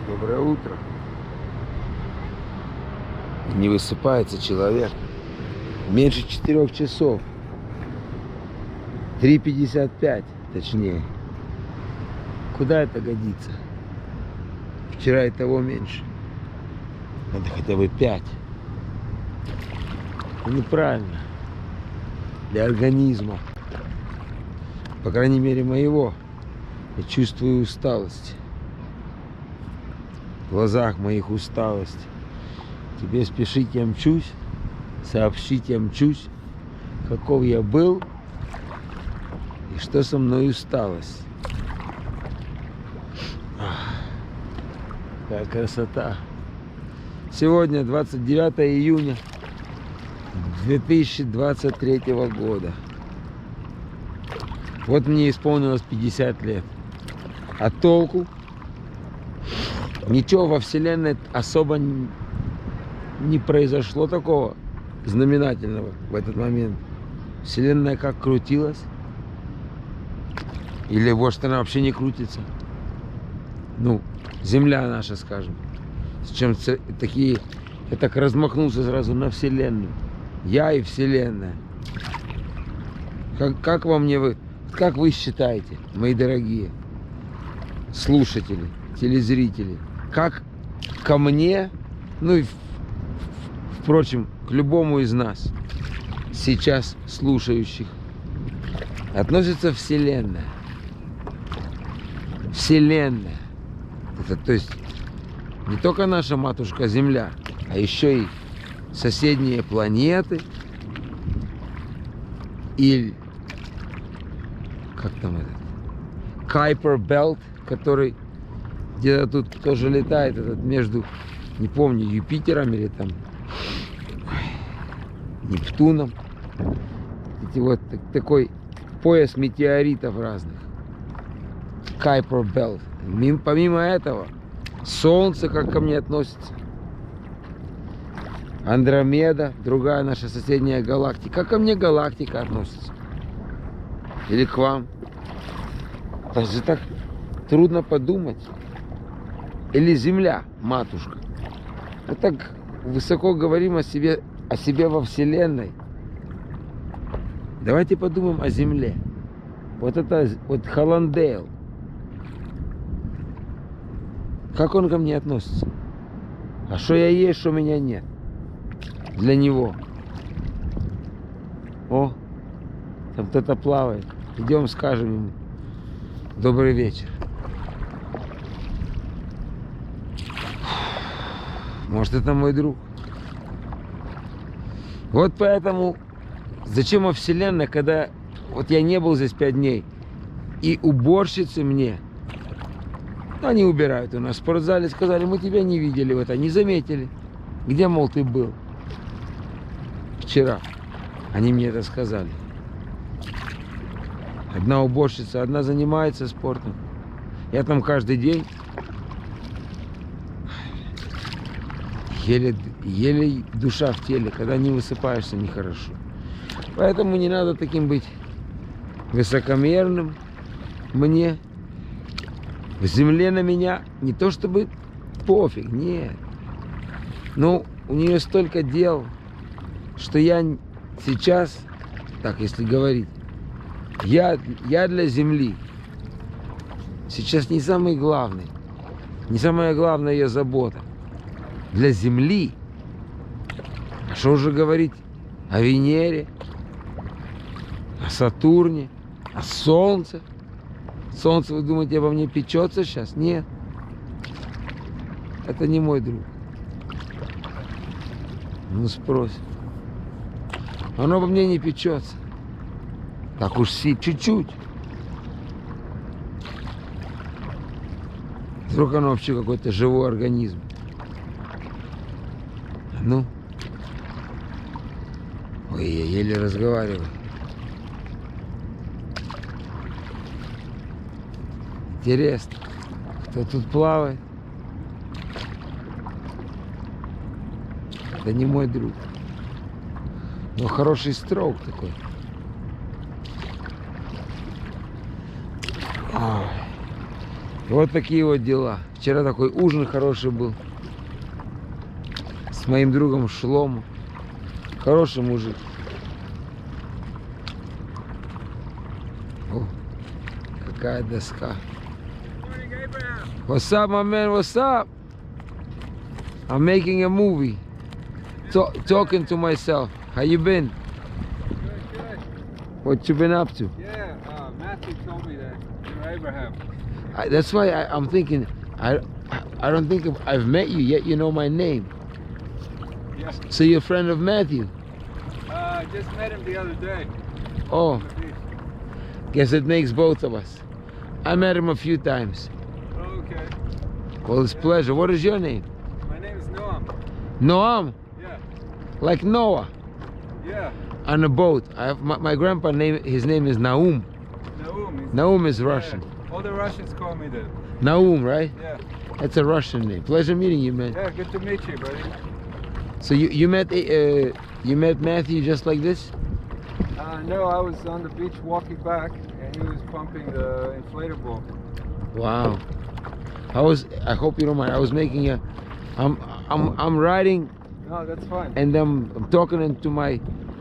Доброе утро. Не высыпается человек. Меньше 4 часов. 3:55, точнее. Куда это годится? Вчера и того меньше. Надо хотя бы 5. Неправильно. Для организма. По крайней мере моего. Я чувствую усталость. В глазах моих усталость. Тебе спешить я мчусь, сообщить я мчусь, каков я был и что со мной усталость. Какая красота. Сегодня 29 июня 2023 года. Вот мне исполнилось 50 лет. А толку? Ничего во Вселенной особо не произошло такого знаменательного в этот момент. Вселенная как крутилась? Или может она вообще не крутится? Ну, Земля наша, скажем. С чем такие... Я так размахнулся сразу на Вселенную. Я и Вселенная. Как вы считаете, мои дорогие слушатели, телезрители, как ко мне, ну и впрочем, к любому из нас, сейчас слушающих, относится Вселенная? Вселенная. Это, то есть не только наша матушка Земля, а еще и соседние планеты и как там этот Kuiper Belt, который где-то тут тоже летает, этот между, не помню, Юпитером или там Нептуном. Эти вот такой пояс метеоритов разных. Kuiper Belt. Помимо этого, Солнце как ко мне относится. Андромеда, другая наша соседняя галактика. Как ко мне галактика относится? Или к вам? Даже так трудно подумать. Или Земля, матушка. Мы так высоко говорим о себе во Вселенной. Давайте подумаем о Земле. Вот это вот Холландейл. Как он ко мне относится? А что я есть, что меня нет? Для него. О, там кто-то плавает. Идем, скажем ему. Добрый вечер. Может, это мой друг. Вот поэтому, зачем во Вселенной, когда вот я не был здесь 5 дней, и уборщицы мне, они убирают у нас в спортзале, сказали, мы тебя не видели в это, не заметили. Где, мол, ты был? Вчера. Они мне это сказали. Одна уборщица, одна занимается спортом. Я там каждый день. Еле душа в теле, когда не высыпаешься, нехорошо. Поэтому не надо таким быть высокомерным. Мне в Земле на меня не то чтобы пофиг, нет. Но у нее столько дел, что я сейчас, так если говорить, я для Земли сейчас не самый главный, не самая главная ее забота. Для Земли, а что уже говорить о Венере, о Сатурне, о Солнце? Солнце, вы думаете, обо мне печется сейчас? Нет. Это не мой друг. Ну, спросим. Оно обо мне не печется. Так уж чуть-чуть. Вдруг оно вообще какой-то живой организм. Ну. Ой, я еле разговариваю. Интересно, кто тут плавает? Это не мой друг. Но хороший строук такой. Ой. Вот такие вот дела. Вчера такой ужин хороший был. С моим другом Шлому. Хороший мужик. О, какая доска. What's up, my man? What's up? I'm making a movie. Talking to myself. How you been? Good. What you been up to? Yeah, Matthew told me that you're Abraham. That's why I'm thinking. I don't think I've met you yet. You know my name. Yeah. So you're a friend of Matthew. I just met him the other day. Oh, On the beach. guess it makes both of us. I met him a few times. Okay. Well, it's a pleasure. What is your name? My name is Noam. Noam, Yeah. like Noah, Yeah. on a boat. I have my grandpa name. His name is Naum. Naum. Naum is Russian. Yeah. All the Russians call me that. Naum, right? Yeah. That's a Russian name. Pleasure meeting you, man. Yeah, good to meet you, buddy. So you met Matthew just like this? No, I was on the beach walking back, and he was pumping the inflatable. Wow. I hope you don't mind. I was making a. I'm riding No, that's fine. and I'm talking into my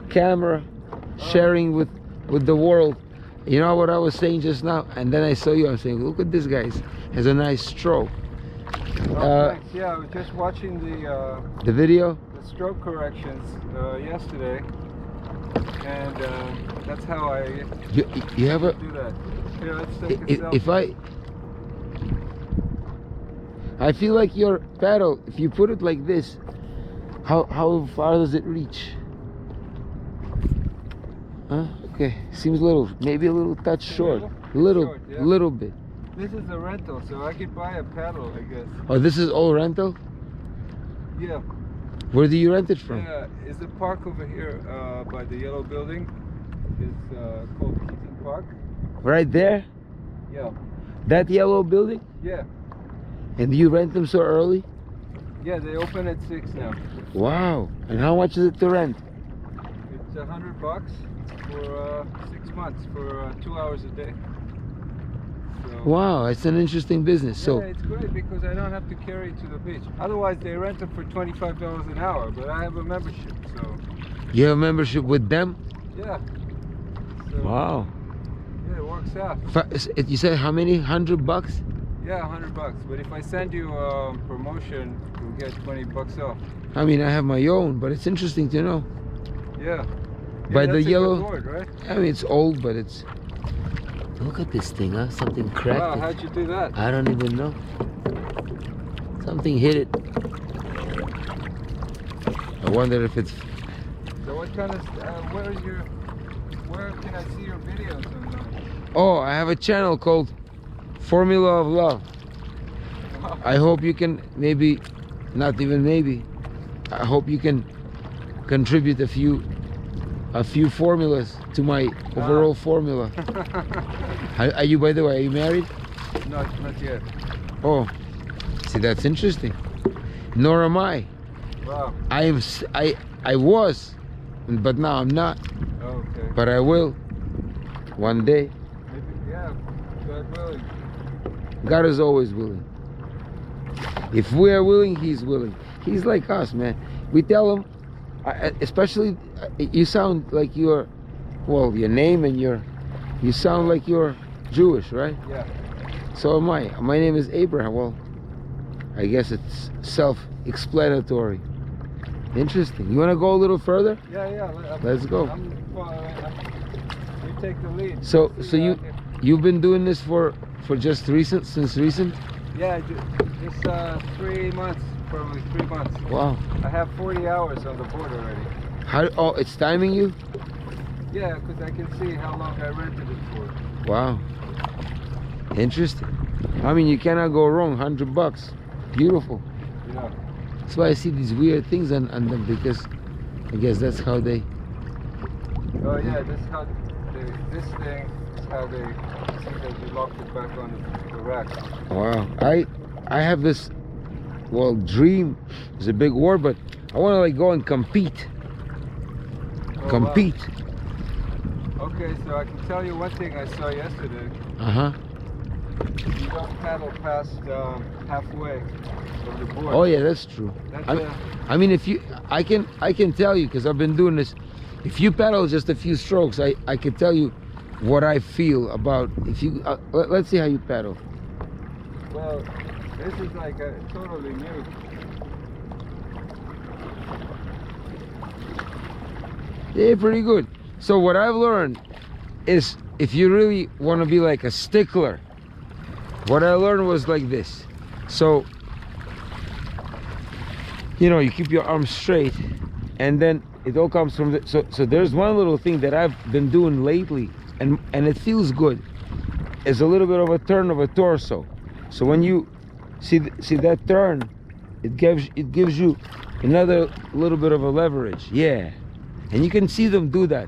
camera, sharing with the world. You know what I was saying just now? And then I saw you. I'm saying, look at this guy. Has a nice stroke. Thanks. Yeah, I was just watching The video. the stroke corrections yesterday, and that's how I You have a. do that. Here, let's take a selfie. If I feel like your paddle, if you put it like this, how far does it reach? Huh? Okay, seems maybe a little touch short. Short, yeah. Little bit. This is a rental, so I could buy a paddle, I guess. Oh, this is all rental? Yeah. Where do you rent it from? Yeah, is the park over here by the yellow building. It's called Keating Park. Right there? Yeah. That yellow building? Yeah. And do you rent them so early? Yeah, they open at 6 now. Wow. And how much is it to rent? It's $100 for 6 months for 2 hours a day. So, Wow, it's an interesting business. yeah, So it's great because I don't have to carry it to the beach. Otherwise, they rent them for $25 an hour, but I have a membership, so you have a membership with them? yeah. So, Wow. yeah, it works out. You said how many? $100? Yeah, $100. But if I send you a promotion, you'll get $20 off. I mean, I have my own, but it's interesting to know. Yeah. By the that's a good yellow. board, right? I mean, it's old, but it's. Look at this thing, huh? Something cracked Wow, it. how'd you do that? I don't even know. Something hit it. I wonder if it's. So what kind of, where can I see your videos online? Oh, I have a channel called Formula of Love. I hope you can maybe, not even maybe, I hope you can contribute a few formulas to my overall formula. Are you, by the way, are you married? Not yet. Oh, see, that's interesting. Nor am I. Wow. I was, but now I'm not. Okay. But I will one day. Maybe, yeah. God willing. God is always willing. If we are willing, He's willing. He's like us, man. We tell Him, especially, you sound like you're, well, your name and you sound like you're Jewish, right? Yeah. So am I. My name is Abraham. Well, I guess it's self-explanatory. Interesting. You want to go a little further? Yeah. Let's go. You take the lead. So Let's see out here. you've been doing this for just since recent? Yeah, just 3 months, probably 3 months. Wow. I have 40 hours on the board already. Oh, it's timing you? Yeah, because I can see how long I rented it for. Wow. Interesting. I mean, you cannot go wrong. $100. Beautiful. Yeah. That's why I see these weird things on them, because I guess that's how they. Oh yeah, this thing is how they see that you locked it back on the rack. Wow. I have this, well, dream is a big word, but I want to like go and compete. Oh, Compete. Wow. Okay, so I can tell you one thing I saw yesterday. Uh-huh. you don't paddle past halfway of the board. Oh yeah, that's true. That's I mean, if you, I can tell you, because I've been doing this. If you paddle just a few strokes, I can tell you what I feel about. If you, let's see how you paddle. well, this is like a totally new. Yeah, pretty good. So what I've learned is, if you really want to be like a stickler, what I learned was like this. So, you know, you keep your arms straight, and then it all comes from the, so there's one little thing that I've been doing lately, and it feels good. It's a little bit of a turn of a torso. So when you see that turn, it gives you another little bit of a leverage. Yeah, and you can see them do that.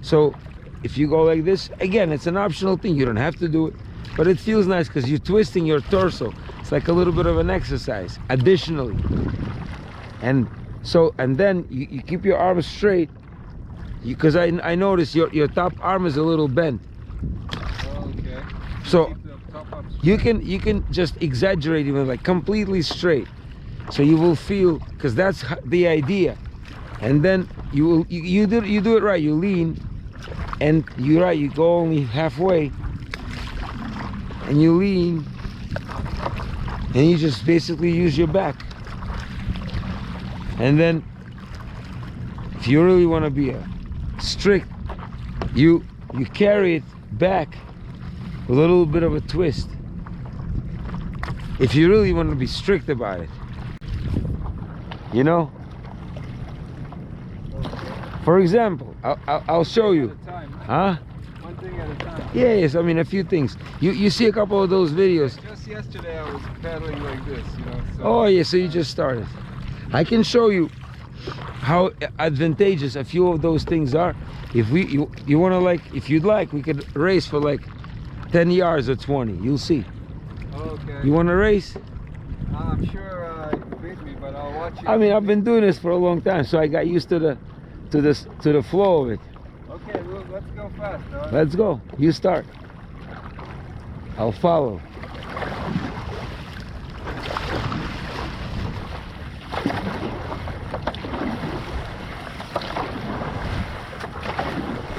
So if you go like this, again, it's an optional thing. You don't have to do it, but it feels nice because you're twisting your torso. It's like a little bit of an exercise additionally. And so, and then you keep your arms straight, because I notice your top arm is a little bent. Okay. So Keep the top up you can just exaggerate even, like completely straight, so you will feel, because that's the idea. And then you do it right. You lean, and you go only halfway, and you lean, and you just basically use your back. And then if you really want to be strict, you carry it back with a little bit of a twist. If you really want to be strict about it, you know. For example, I'll show you. at a time. Huh? One thing at a time. Yes, I mean a few things. You see a couple of those videos. Just yesterday I was paddling like this, you know. So, Oh yeah, so you just started. I can show you how advantageous a few of those things are. If you want to, like, if you'd like, we could race for like 10 yards or 20. You'll see. Okay. You want to race? I'm sure you beat me, but I'll watch you. I mean, I've been doing this for a long time, so I got used to the flow of it. Okay, well, let's go fast, dog. Let's go. You start. I'll follow.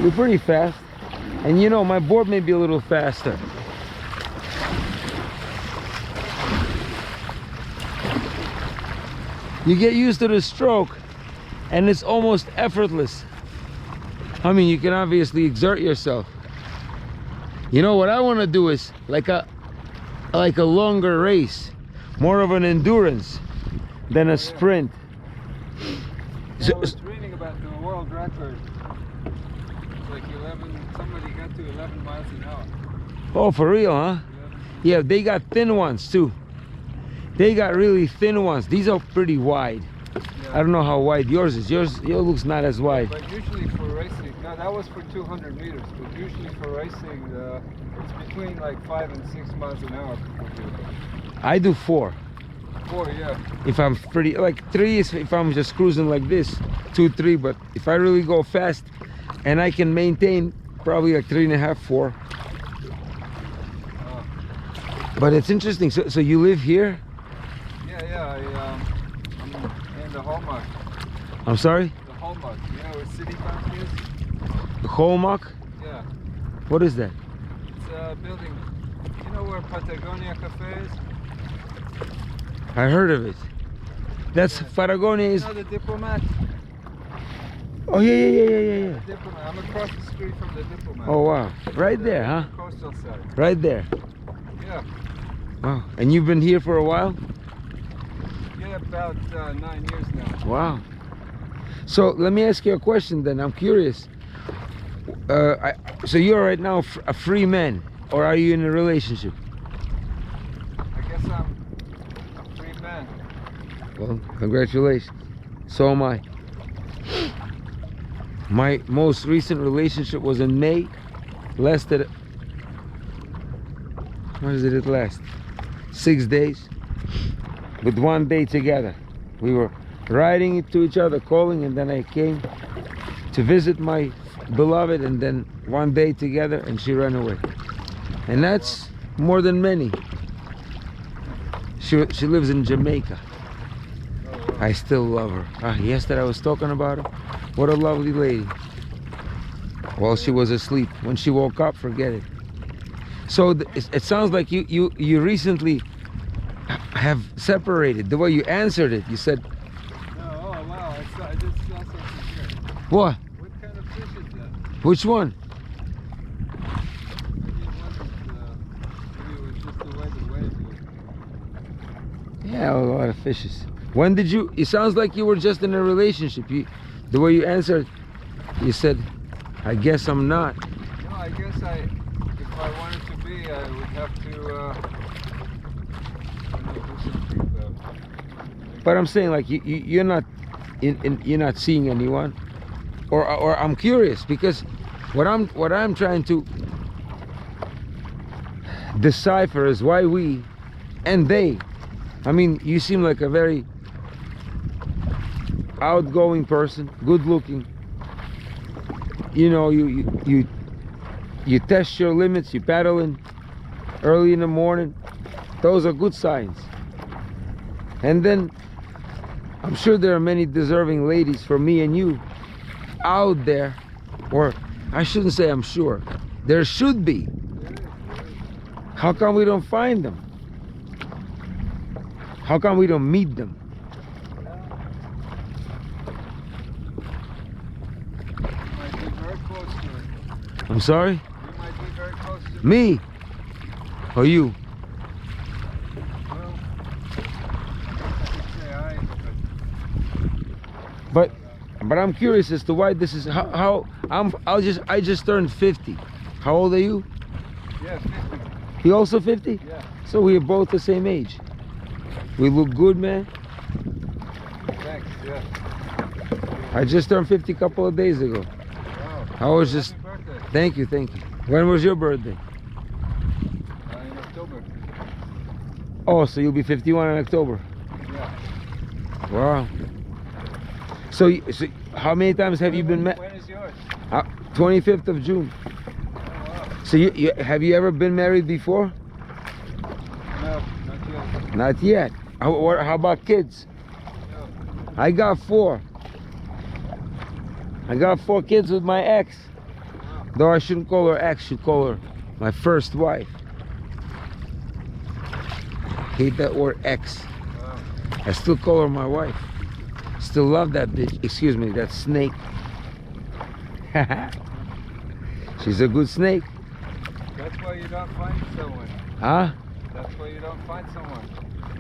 You're pretty fast, and you know, my board may be a little faster. You get used to the stroke, and it's almost effortless. I mean, you can obviously exert yourself. You know what I want to do is like a longer race, more of an endurance than a sprint. Yeah, I was reading about the world record. It's like 11, somebody got to 11 miles an hour. Oh, for real, huh? 11. Yeah, they got thin ones too. They got really thin ones. These are pretty wide. Yeah. I don't know how wide yours is. Yours looks not as wide. But usually for racing, no, that was for 200 meters, but usually for racing, it's between like 5 and 6 miles an hour. I do 4. 4, yeah. If I'm pretty, like 3 is if I'm just cruising like this, 2, 3. But if I really go fast, and I can maintain probably like 3.5, 4. But it's interesting. So you live here? Yeah, I'm in the Hallmark. I'm sorry? The Hallmark, you know where City Park is? The Hallmark? Yeah, What is that? it's a building. You know where Patagonia Cafe is? I heard of it. That's Patagonia You is. know the Diplomat? Oh yeah. The Diplomat. I'm across the street from the Diplomat. Oh wow, right there, huh? Coastal side. Right there. Yeah. Wow. And you've been here for a while? Yeah, about 9 years now. Wow. So let me ask you a question then. I'm curious. So you're right now a free man, or are you in a relationship? I guess I'm a free man. Well, congratulations. So am I. My most recent relationship was in May. Lasted. How did it last? 6 days. With 1 day together. We were writing to each other, calling, and then I came to visit my beloved, and then 1 day together, and she ran away. And that's more than many. She lives in Jamaica. Oh, wow. I still love her. Yesterday I was talking about her. What a lovely lady. While she was asleep. When she woke up, forget it. So it sounds like you recently have separated. The way you answered it, you said, No, oh wow, I just saw something here. what? What kind of fish is that? Which one? Maybe it was just the way the waves were. Yeah, a lot of fishes. When did you? It sounds like you were just in a relationship. The way you answered, you said, "I guess I'm not." No, I guess if I wanted to be, I would have to do something. But I'm saying like you're not you're not seeing anyone, or I'm curious because what I'm trying to decipher is why we and they. I mean, you seem like a very outgoing person, good looking. You know, you test your limits, you paddle in early in the morning. Those are good signs. And then I'm sure there are many deserving ladies for me and you out there, or I shouldn't say I'm sure, there should be. How come we don't find them? How come we don't meet them? Might be very close to it. I'm sorry? You might be very close to it. Me? Or you? Well, I could say I, But I'm curious as to why this is how I just turned 50. How old are you? yeah, 50. You also 50? Yeah. So we are both the same age. We look good, man. Thanks, yeah. I just turned 50 a couple of days ago. Wow. I was just Happy birthday. thank you. When was your birthday? In October. Oh, so you'll be 51 in October. Yeah. Wow. So how many times have you been When married? is yours? 25th of June. Oh, wow. So you have you ever been married before? No, not yet. Not yet. How about kids? No. I got 4. I got 4 kids with my ex. Wow. Though I shouldn't call her ex, should call her my first wife. Hate that word ex. Wow. I still call her my wife. Still love that bitch. Excuse me, that snake. She's a good snake. That's why you don't find someone. Huh? That's why you don't find someone.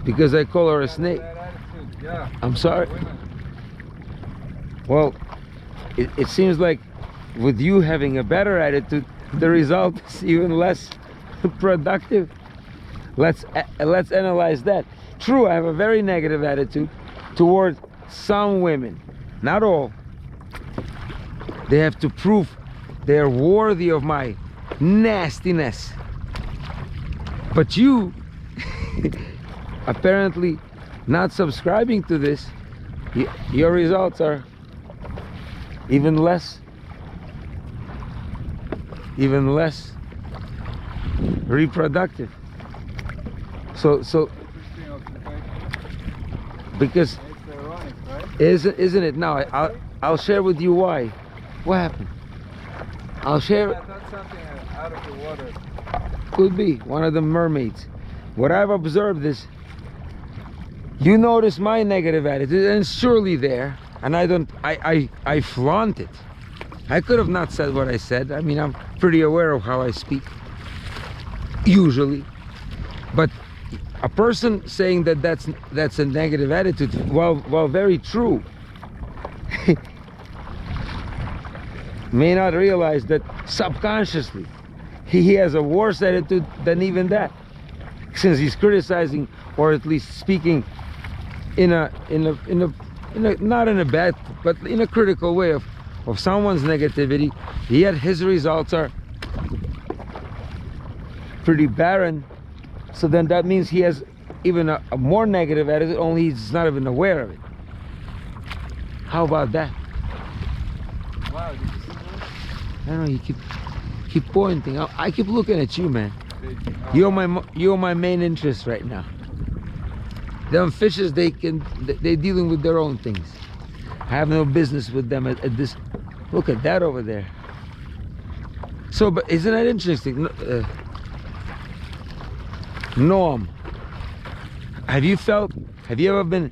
Because I call her a Got snake. That attitude. Yeah. I'm sorry. Women. Well, it seems like with you having a better attitude, the result is even less productive. Let's analyze that. True, I have a very negative attitude toward some women, not all. They have to prove they're worthy of my nastiness. But you, apparently not subscribing to this, your results are even less reproductive. So Interesting observation. because It's ironic, right? isn't it? Now I'll share with you why. What happened? I'll share. I thought something out of the water. Could be one of the mermaids. What I've observed is you notice my negative attitude, and it's surely there, and I flaunt it. I could have not said what I said. I mean, I'm pretty aware of how I speak usually, but a person saying that's a negative attitude, while very true, may not realize that subconsciously he has a worse attitude than even that, since he's criticizing, or at least speaking in a not in a bad, but in a critical way of someone's negativity, yet his results are pretty barren. So then that means he has even a more negative attitude, only he's not even aware of it. How about that? Wow, did you see that? I don't know, you keep pointing. I keep looking at you, man. You're my main interest right now. Them fishes, they're dealing with their own things. I have no business with them at this. Look at that over there. So, but isn't that interesting? Norm, have you ever been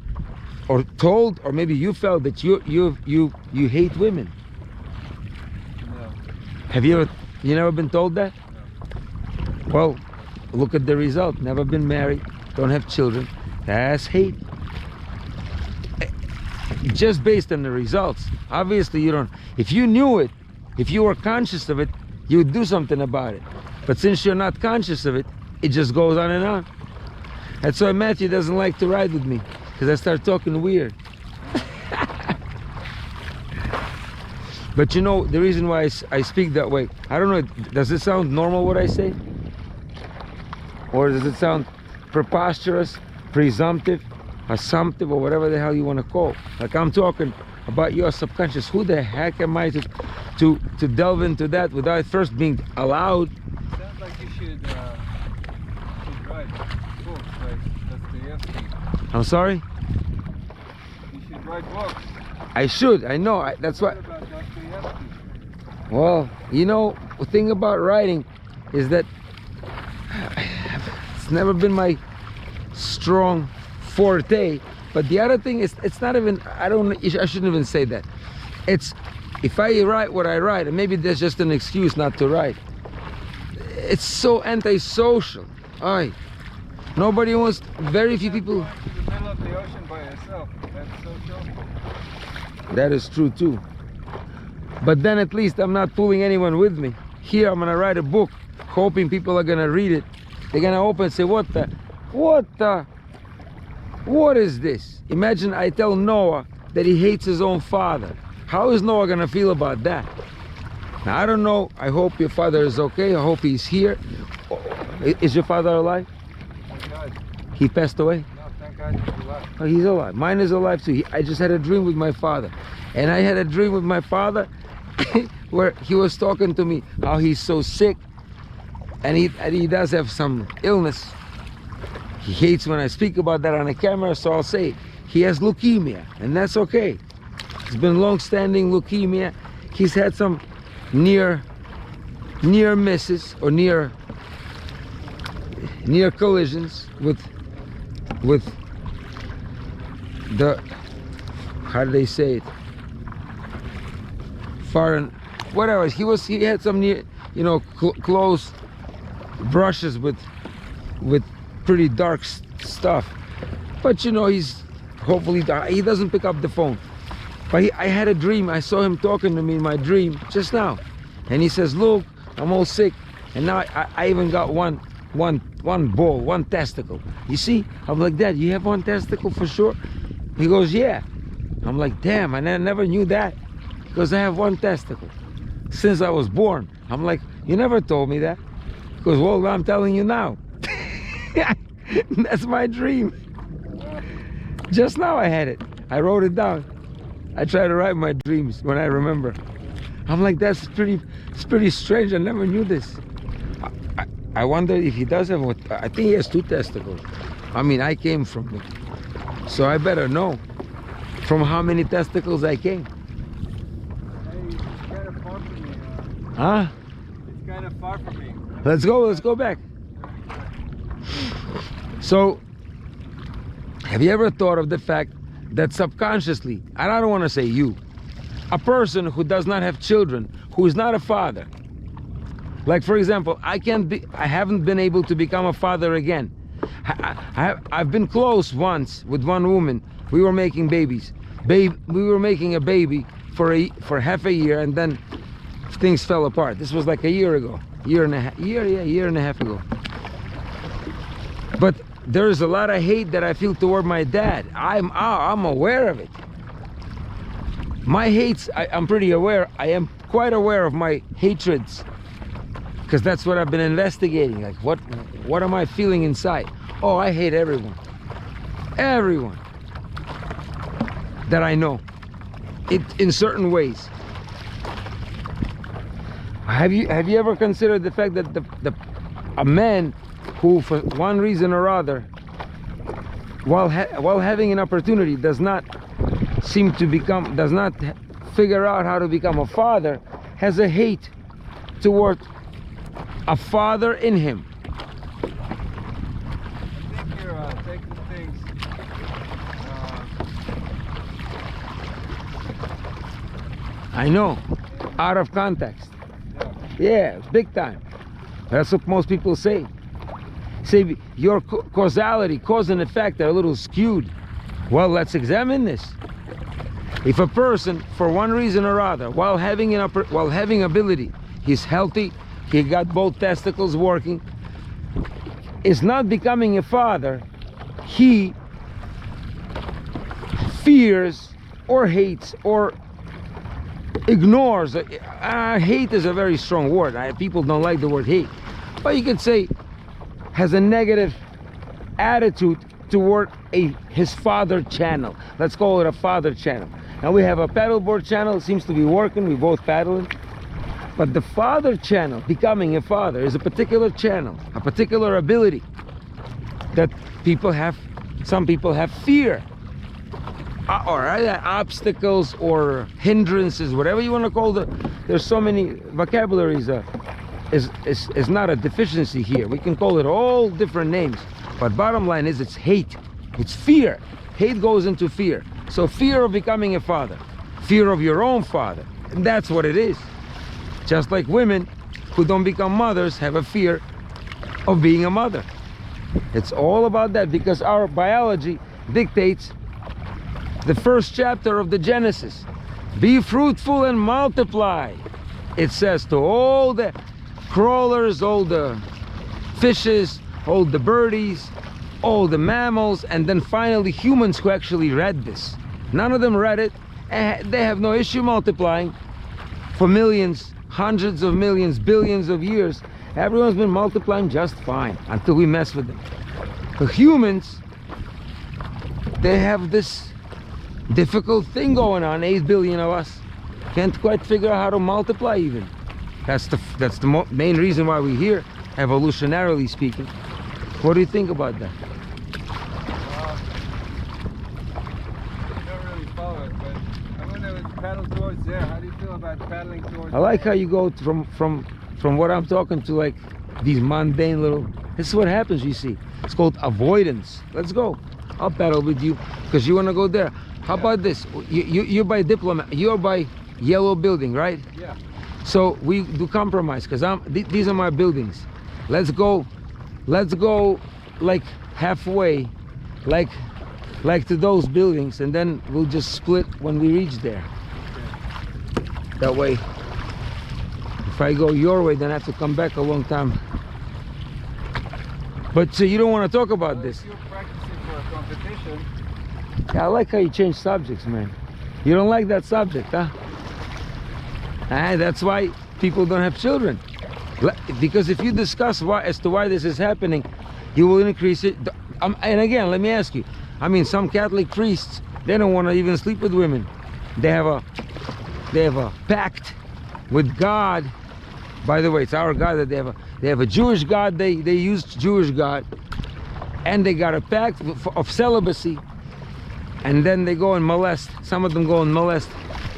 or told, or maybe you felt that you hate women? No. Have you never been told that? No. Well, look at the result. Never been married, don't have children. That's hate. Just based on the results. Obviously you don't. If you knew it, if you were conscious of it, you would do something about it. But since you're not conscious of it, it just goes on and on. That's why Matthew doesn't like to ride with me, because I start talking weird. But you know, the reason why I speak that way, I don't know, does it sound normal what I say? Or does it sound preposterous, presumptive, assumptive, or whatever the hell you want to call it? Like I'm talking about your subconscious. Who the heck am I to delve into that without first being allowed? Sounds like you should write books like Dostoevsky. I'm sorry? You should write books. I should, I know, that's why. What about Dostoevsky? Well, you know, the thing about writing is that it's never been my strong forte. But the other thing is, it's not even, I shouldn't even say that. It's, if I write what I write, and maybe there's just an excuse not to write, it's so antisocial. Nobody wants, very few people. To the middle of the ocean by yourself. That's social. That is true too. But then at least I'm not pulling anyone with me. Here I'm gonna write a book, hoping people are gonna read it. They're gonna open and say, what is this? Imagine I tell Noah that he hates his own father. How is Noah gonna feel about that? Now I don't know. I hope your father is okay. I hope he's here. Is your father alive? Thank God. He passed away? No, thank God he's alive. Oh, he's alive. Mine is alive too. I just had a dream with my father. And I had a dream with my father where he was talking to me how he's so sick. And he does have some illness. He hates when I speak about that on the camera, so I'll say he has leukemia, and that's okay. It's been long-standing leukemia. He's had some near misses or near collisions with the, how do they say it? Foreign, whatever. He had some near, you know, close brushes with pretty dark stuff. But you know, hopefully he doesn't pick up the phone. But I had a dream. I saw him talking to me in my dream just now, and he says, look, I'm all sick, and now I even got one ball, one testicle. You see? I'm like, Dad, you have one testicle for sure? He goes, yeah. I'm like, damn, I never knew that. He goes, I have one testicle since I was born. I'm like, you never told me that. He goes, well, I'm telling you now. That's my dream. Just now I had it. I wrote it down. I try to write my dreams when I remember. I'm like, it's pretty strange. I never knew this. I wonder if he does have what, I think he has 2 testicles. I mean, I came from it, so I better know from how many testicles I came. Hey, it's kind of far from me. Huh? It's kind of far from me. Let's go back. So, have you ever thought of the fact that subconsciously, and I don't want to say you, a person who does not have children, who is not a father, like for example, I haven't been able to become a father again. I've been close once with one woman. We were making babies. We were making a baby for half a year, and then things fell apart. This was like a year ago, year and a half ago. But there is a lot of hate that I feel toward my dad. I'm aware of it. My hates, I'm pretty aware. I am quite aware of my hatreds, because that's what I've been investigating. Like, what am I feeling inside? Oh, I hate everyone. Everyone that I know. In certain ways. Have you ever considered the fact that a man who, for one reason or other, while having an opportunity, does not figure out how to become a father, has a hate toward a father in him. I think you're taking things I know, out of context. yeah. Yeah, big time. That's what most people say. Say your causality, cause and effect are a little skewed. Well, let's examine this. If a person, for one reason or other, while having ability, he's healthy, he got both testicles working, is not becoming a father, he fears or hates or ignores. Hate is a very strong word. People don't like the word hate, but you could say has a negative attitude toward his father channel. Let's call it a father channel. Now we have a paddleboard channel. It seems to be working. We both paddling. But the father channel, becoming a father, is a particular channel, a particular ability that people have. Some people have fear or obstacles or hindrances, whatever you want to call it. There's so many vocabularies. Is not a deficiency here. We can call it all different names, but bottom line is it's hate. It's fear. Hate goes into fear. So fear of becoming a father, fear of your own father, and that's what it is. Just like women who don't become mothers have a fear of being a mother. It's all about that, because our biology dictates the first chapter of the Genesis. Be fruitful and multiply. It says to all the crawlers, all the fishes, all the birdies, all the mammals, and then finally humans who actually read this. None of them read it, and they have no issue multiplying for millions, hundreds of millions, billions of years. Everyone's been multiplying just fine until we mess with them. The humans, they have this difficult thing going on. 8 billion of us can't quite figure out how to multiply even. That's the main reason why we're here, evolutionarily speaking. What do you think about that? I don't really follow it, but I'm gonna paddle towards there. How do you feel about paddling towards I like how you go from what I'm talking to, like these mundane little. This is what happens, you see. It's called avoidance. Let's go. I'll paddle with you because you want to go there. How about this? You're by Diplomat. You're by Yellow Building, right? Yeah. So we do compromise, because these are my buildings. Let's go like halfway, like to those buildings, and then we'll just split when we reach there. Okay. That way, if I go your way, then I have to come back a long time. But so you don't want to talk about Well, this. if you're practicing for a competition. Yeah, I like how you change subjects, man. You don't like that subject, huh? That's why people don't have children. Because if you discuss as to why this is happening, you will increase it. And again, let me ask you. I mean, some Catholic priests, they don't want to even sleep with women. They have a pact with God. By the way, it's our God that they have a Jewish God. They used Jewish God, and they got a pact of celibacy. And then they go and molest. Some of them go and molest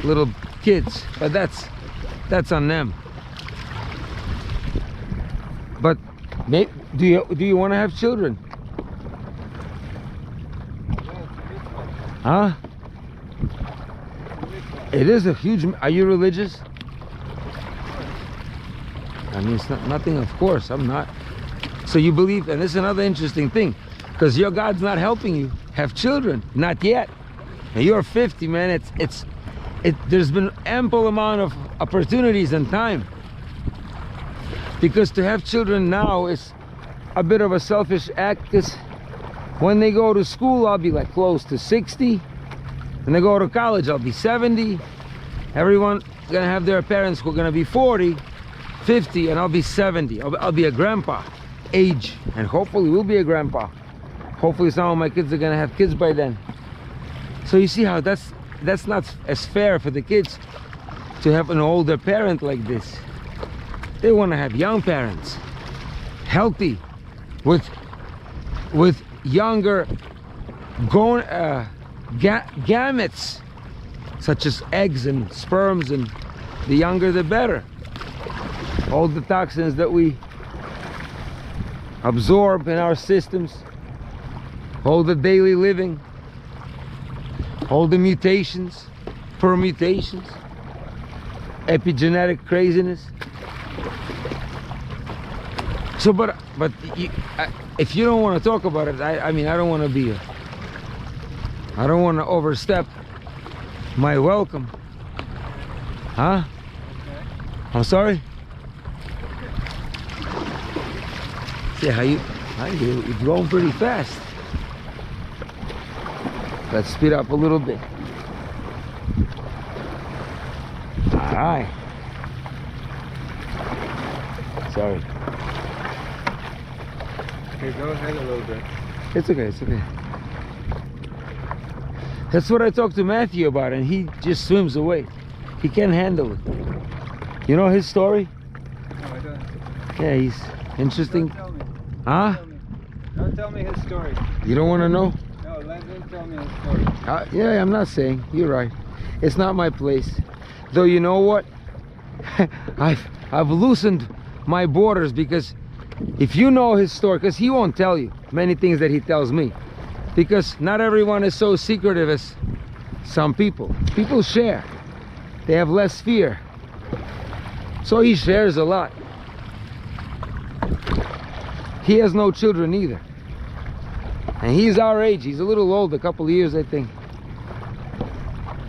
little kids, but that's on them. But do you want to have children? Huh? It is a huge. Are you religious? I mean, it's nothing. Of course, I'm not. So you believe, and this is another interesting thing, because your God's not helping you have children, not yet. And you're 50, man. There's been ample amount of opportunities and time. Because to have children now is a bit of a selfish act, because when they go to school, I'll be like close to 60. When they go to college, I'll be 70. Everyone gonna have their parents who are gonna be 40, 50, and I'll be 70. I'll be a grandpa age, and hopefully we'll be a grandpa. Hopefully some of my kids are gonna have kids by then. So you see how that's not as fair for the kids to have an older parent like this. They want to have young parents, healthy, with younger gametes, such as eggs and sperms, and the younger the better. All the toxins that we absorb in our systems, all the daily living, all the mutations, permutations, epigenetic craziness. So, but if you don't want to talk about it, I mean, I don't want to overstep my welcome. Huh? Okay. I'm sorry? Yeah, you're growing pretty fast. Let's speed up a little bit. All right. Sorry. Okay, go ahead a little bit. It's okay, it's okay. That's what I talked to Matthew about, and he just swims away. He can't handle it. You know his story? No, I don't. Yeah, he's interesting. Don't tell me. Huh? Don't tell me his story. You don't want to know? No, let him tell me his story. Yeah, I'm not saying. You're right. It's not my place. Though, you know what? I've loosened my borders, because if you know his story, because he won't tell you many things that he tells me, because not everyone is so secretive as some people. People share. They have less fear. So he shares a lot. He has no children either. And he's our age. He's a little old, a couple of years, I think.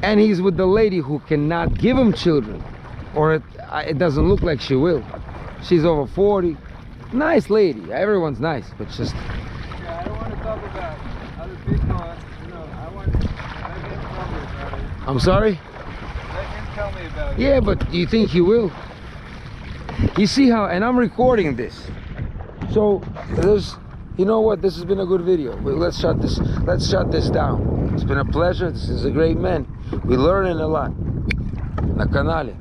And he's with the lady who cannot give him children, or it doesn't look like she will. She's over 40. Nice lady. Everyone's nice, but just... Yeah, I don't want to talk about other people. You know, I want to let him tell me about it. I'm sorry? Let him tell me about it. Yeah, but do you think he will? You see how, and I'm recording this. So there's, you know what, this has been a good video. Let's shut this down. It's been a pleasure. This is a great man. We're learning a lot. На канале